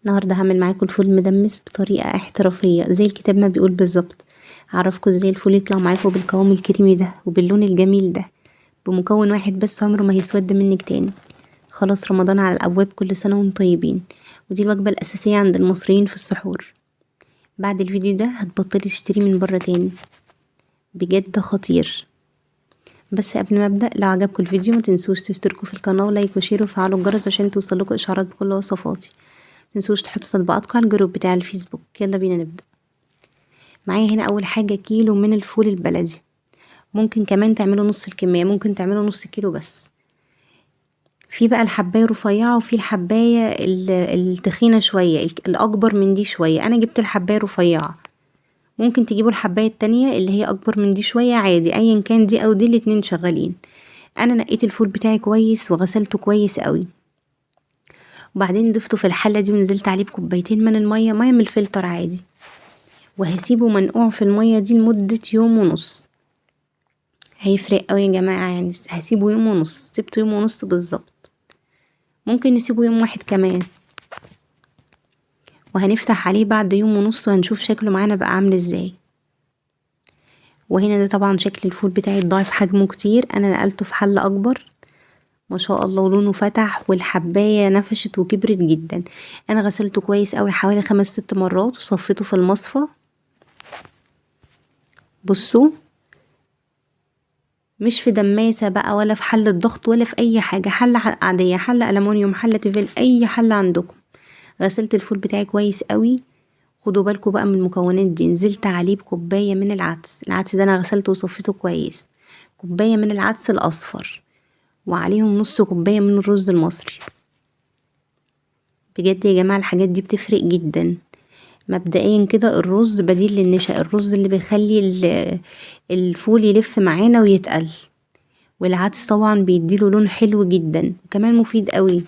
النهارده هعمل معاكم الفول مدمس بطريقه احترافيه زي الكتاب ما بيقول بالظبط. هعرفكم ازاي الفول يطلع معاكم بالقوام الكريمي ده وباللون الجميل ده بمكون واحد بس عمره ما هيسود منك تاني. خلاص رمضان على الابواب، كل سنه وانتم طيبين. ودي الوجبه الاساسيه عند المصريين في السحور. بعد الفيديو ده هتبطلي تشتري من بره تاني، بجد خطير. بس قبل ما ابدا، لو عجبكم الفيديو ما تنسوش تشتركوا في القناه ولايك وشير وفعلوا الجرس عشان توصلكوا اشعارات بكل وصفاتي. متنسوش تحطوا تطبيقاتكم على الجروب بتاع الفيسبوك. يلا بينا نبدا. معايا هنا اول حاجه كيلو من الفول البلدي، ممكن كمان تعملوا نص الكميه، ممكن تعملوا نص كيلو بس. في بقى الحبايه رفيعه وفي الحبايه التخينه شويه، الاكبر من دي شويه. انا جبت الحبايه رفيعه، ممكن تجيبوا الحبايه التانية اللي هي اكبر من دي شويه عادي، ايا كان دي او دي الاتنين شغالين. انا نقيت الفول بتاعي كويس وغسلته كويس قوي، وبعدين ضفته في الحله دي ونزلت عليه بكوبايتين من الميه، ميه من الفلتر عادي، وهسيبه منقوع في الميه دي لمده يوم ونص. هيفرق قوي يا جماعه، يعني هسيبه يوم ونص. سيبته يوم ونص بالظبط، ممكن نسيبه يوم واحد كمان. وهنفتح عليه بعد يوم ونص وهنشوف شكله معانا بقى عامل ازاي. وهنا ده طبعا شكل الفول بتاعي اتضاعف حجمه كتير، انا نقلته في حله اكبر ما شاء الله، ولونه فتح والحبايه نفشت وكبرت جدا. انا غسلته كويس قوي حوالي 5-6 مرات وصفيته في المصفى. بصوا، مش في دماسة بقى ولا في حلة ضغط ولا في اي حاجة، حلة عادية، حلة ألمونيوم، حلة تيفال، اي حلة عندكم. غسلت الفول بتاعي كويس قوي. خدوا بالكم بقى من المكونات دي. نزلت عليه بكوباية من العدس ده انا غسلته وصفيته كويس، كوباية من العدس الاصفر، وعليهم نص كوباية من الرز المصري. بجد يا جماعة الحاجات دي بتفرق جدا. مبدئيا كده الرز بديل للنشا، الرز اللي بيخلي الفول يلف معانا ويتقل، والعدس طبعا بيديله لون حلو جدا وكمان مفيد قوي.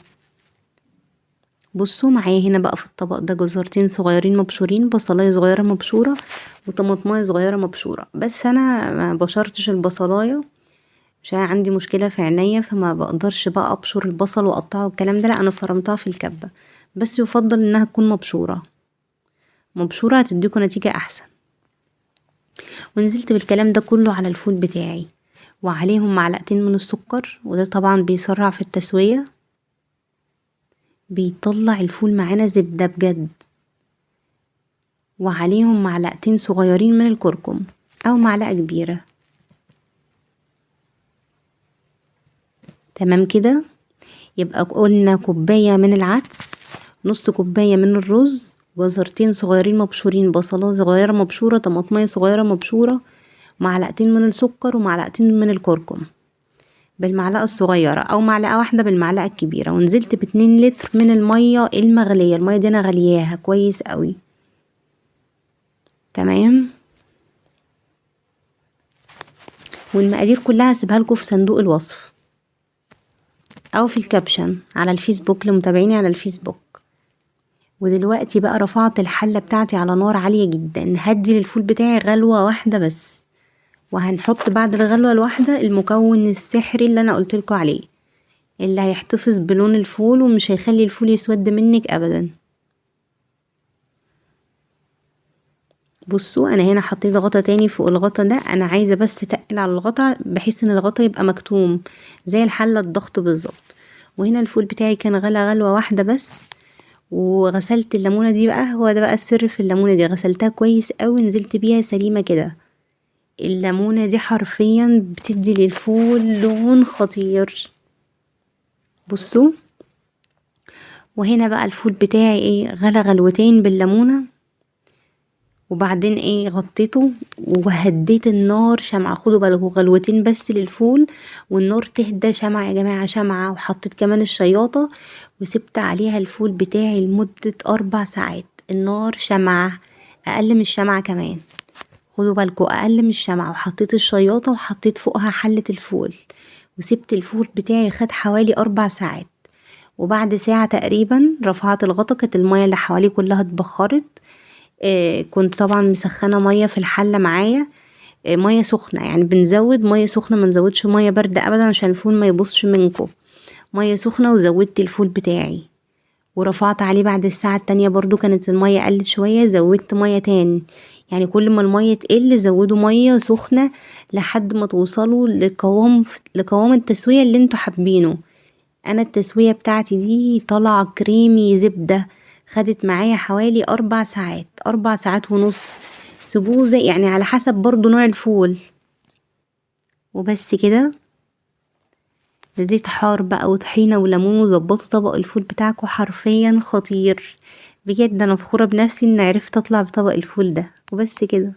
بصوا معايا هنا بقى في الطبق ده جزرتين صغيرين مبشورين، بصلايه صغيره مبشوره، وطماطمايه صغيره مبشوره. بس انا ما بشرتش البصلايه عشان عندي مشكله في عينيا، فما بقدرش بقى ابشر البصل واقطعه والكلام ده، لا انا فرمتها في الكبه. بس يفضل انها تكون مبشوره، مبشوره هتديكوا نتيجه احسن. ونزلت بالكلام ده كله على الفول بتاعي، وعليهم معلقتين من السكر، وده طبعا بيسرع في التسويه، بيطلع الفول معانا زبده بجد. وعليهم معلقتين صغيرين من الكركم او معلقه كبيره. تمام كده. يبقى قلنا كوبايه من العدس، نص كوبايه من الرز، جزرتين صغيرين مبشورين، بصله صغيره مبشوره، طماطميه صغيره مبشوره، معلقتين من السكر ومعلقتين من الكركم بالمعلقه الصغيره، او معلقه واحده بالمعلقه الكبيره. ونزلت ب2 لتر من الميه المغليه، الميه دي انا غلياها كويس قوي. تمام. والمقادير كلها هسيبها لكم في صندوق الوصف او في الكابشن على الفيسبوك لمتابعيني على الفيسبوك. ودلوقتي بقى رفعت الحله بتاعتي على نار عاليه جدا، هدي للفول بتاعي غلوه واحده بس، وهنحط بعد الغلوه الواحده المكون السحري اللي انا قلتلكوا عليه، اللي هيحتفظ بلون الفول ومش هيخلي الفول يسود منك ابدا. بصوا انا هنا حطيت غطا تاني فوق الغطا ده، انا عايزه بس تقل على الغطا بحيث ان الغطا يبقى مكتوم زي الحله الضغط بالظبط. وهنا الفول بتاعي كان غلى غلوه واحده بس. وغسلت الليمونه دي بقى، هو ده بقى السر في الليمونه دي، غسلتها كويس قوي، نزلت بيها سليمه كده. الليمونه دي حرفيا بتدي للفول لون خطير. بصوا. وهنا بقى الفول بتاعي ايه، غلى غلوتين بالليمونه، وبعدين ايه غطيته وهديت النار شمعة. خدوا بالكم غلوتين بس للفول، والنار تهدى شمعة يا جماعة، شمعة. وحطيت كمان الشياطة وسبت عليها الفول بتاعي لمدة 4 ساعات، النار شمعة، اقل من الشمعة كمان. خدوا بالكم اقل من الشمعة. وحطيت الشياطة وحطيت فوقها حلة الفول، وسبت الفول بتاعي خد حوالي 4 ساعات. وبعد ساعة تقريبا رفعت الغطا، كانت المية اللي حواليه كلها اتبخرت. كنت طبعا مسخنه ميه في الحله معايا، ميه سخنه، يعني بنزود ميه سخنه، ما نزودش ميه بارده ابدا عشان الفول ما يبصش منكم. ميه سخنه وزودت الفول بتاعي، ورفعت عليه بعد الساعة التانية برضو كانت المية قلت شوية، زودت مية تاني، يعني كل ما المية تقل زودوا مية سخنة لحد ما توصلوا لقوام التسوية اللي انتوا حابينه. انا التسوية بتاعتي دي طالعة كريمي زبدة، خدت معايا حوالي 4 ساعات، 4 ساعات ونص. سيبوه زي يعني على حسب برضو نوع الفول. وبس كده، زيت حار بقى وطحينة وليمون، وظبطوا طبق الفول بتاعكم حرفيا خطير. بجد انا فخورة بنفسي ان عرفت اطلع بطبق الفول ده. وبس كده.